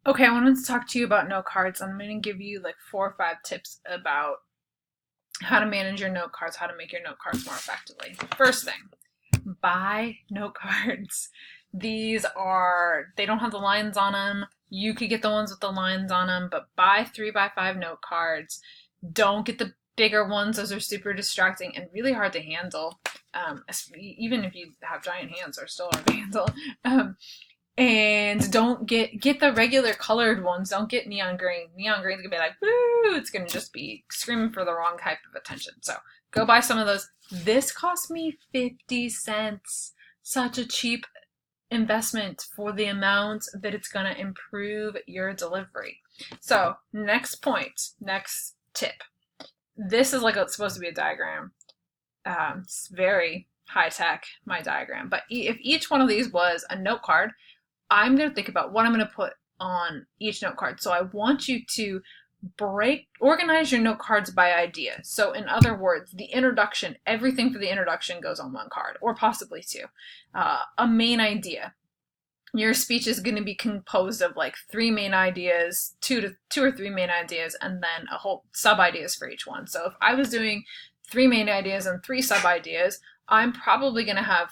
Okay, I wanted to talk to you about note cards. I'm going to give you like 4 or 5 tips about how to manage your note cards, how to make your note cards more effectively. First thing, buy note cards. They don't have the lines on them. You could get the ones with the lines on them, but buy 3x5 note cards. Don't get the bigger ones. Those are super distracting and really hard to handle. Even if you have giant hands, they're still hard to handle. And don't get the regular colored ones. Don't get neon green. Neon green's gonna be like, woo! It's gonna just be screaming for the wrong type of attention. So go buy some of those. This cost me 50 cents. Such a cheap investment for the amount that it's gonna improve your delivery. So next point, next tip. This is like it's supposed to be a diagram. It's very high tech, my diagram. But if each one of these was a note card, I'm going to think about what I'm going to put on each note card. So I want you to organize your note cards by idea. So in other words, the introduction, everything for the introduction goes on one card, or possibly two. A main idea. Your speech is going to be composed of like 3 main ideas, two or three main ideas, and then a whole sub ideas for each one. So if I was doing 3 main ideas and 3 sub ideas, I'm probably going to have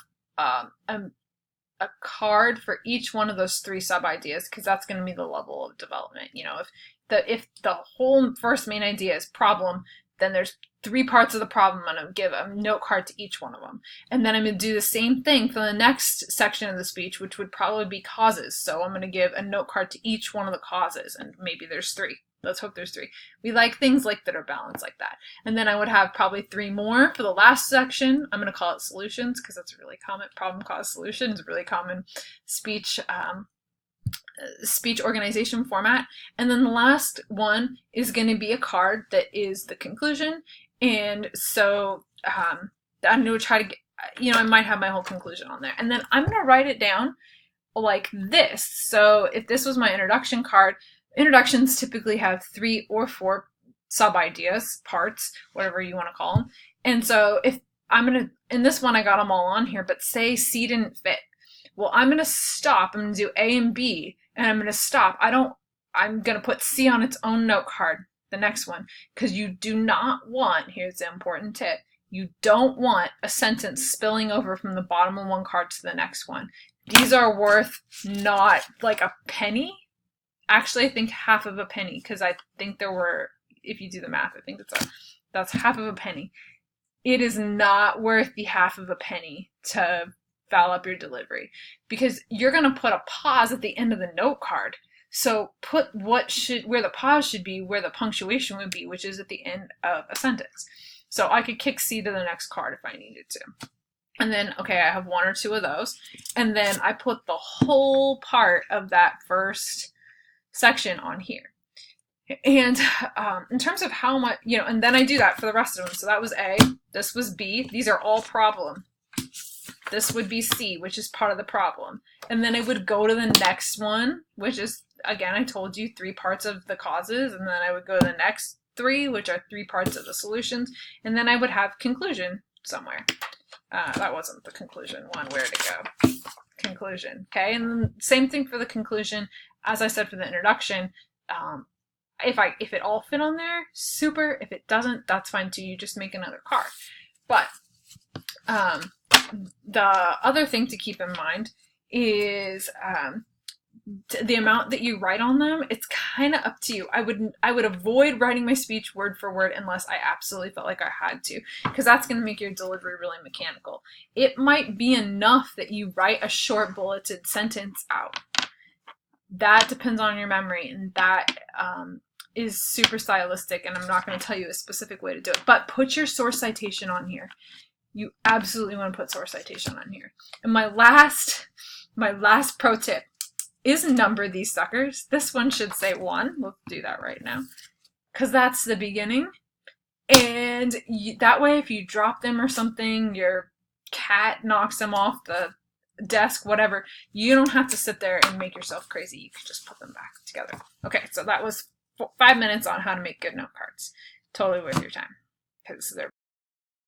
a card for each one of those 3 sub ideas, because that's going to be the level of development. You know, if the whole first main idea is problem, then there's 3 parts of the problem. I'm going to give a note card to each one of them, and then I'm going to do the same thing for the next section of the speech, which would probably be causes. So I'm going to give a note card to each one of the causes, and maybe there's 3. Let's hope there's 3. We like things like that are balanced like that. And then I would have probably 3 more for the last section. I'm going to call it solutions, because that's a really common problem, cause, solution is a really common speech speech organization format. And then the last one is going to be a card that is the conclusion. And so I'm going to try to get, I might have my whole conclusion on there. And then I'm going to write it down like this. So if this was my introduction card, introductions typically have 3 or 4 sub ideas, parts, whatever you want to call them. And so if in this one I got them all on here, but say C didn't fit. Well, I'm going to stop. I'm going to do A and B, and I'm going to stop. I'm going to put C on its own note card, the next one, because you do not want, here's the important tip, you don't want a sentence spilling over from the bottom of one card to the next one. These are worth not like a penny. Actually, I think half of a penny, because I think there were, if you do the math, I think that's half of a penny. It is not worth the half of a penny to foul up your delivery, because you're going to put a pause at the end of the note card. So put where the pause should be, where the punctuation would be, which is at the end of a sentence. So I could kick C to the next card if I needed to. And then, okay, I have 1 or 2 of those. And then I put the whole part of that first section on here. And in terms of how much, and then I do that for the rest of them. So that was A, this was B, these are all problem. This would be C, which is part of the problem. And then it would go to the next one, which is, again, I told you 3 parts of the causes. And then I would go to the next 3, which are 3 parts of the solutions. And then I would have conclusion somewhere. That wasn't the conclusion one. Where to go? Conclusion. Okay, and then same thing for the conclusion. As I said for the introduction, if it all fit on there, super. If it doesn't, that's fine too. You just make another card. But the other thing to keep in mind is the amount that you write on them. It's kind of up to you. I would avoid writing my speech word for word unless I absolutely felt like I had to, because that's going to make your delivery really mechanical. It might be enough that you write a short bulleted sentence out. That depends on your memory, and that is super stylistic, and I'm not going to tell you a specific way to do it. But put your source citation on here. You absolutely want to put source citation on here. And my last pro tip is number these suckers. This one should say 1. We'll do that right now, because that's the beginning. And that way, if you drop them or something, your cat knocks them off the desk, whatever, you don't have to sit there and make yourself crazy. You can just put them back together. Okay, so that was 5 minutes on how to make good note cards. Totally worth your time, because they're